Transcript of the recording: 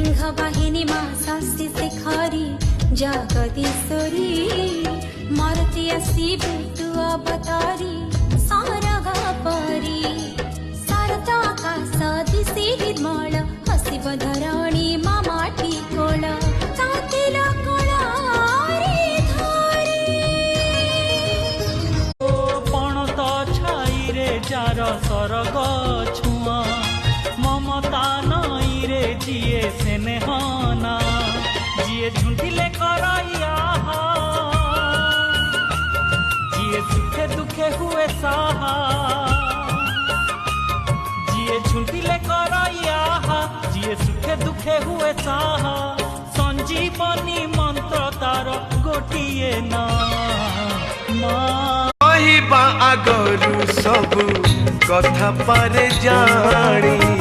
सिंह बाहिनी मा शशि शेखरी जगदीश्वरी मारुति आसिबे तू अवतारी सारगा परी शारदा आकाश दिशे निर्मल हसिब धरणी मा माटी कोल तातिला कलारे धरी ओ पणत छाई रे जार सरग छुआ ममता नई रे जिए स्नेहना जिए झुंटिले करैया जिए सुखे दुखे हुए साहा जिए झुंटिले करैया जिए सुखे दुखे हुए साहा संजीवनी मंत्र तार गोटिए ना कहबा आगरू सब कथा पारे जानी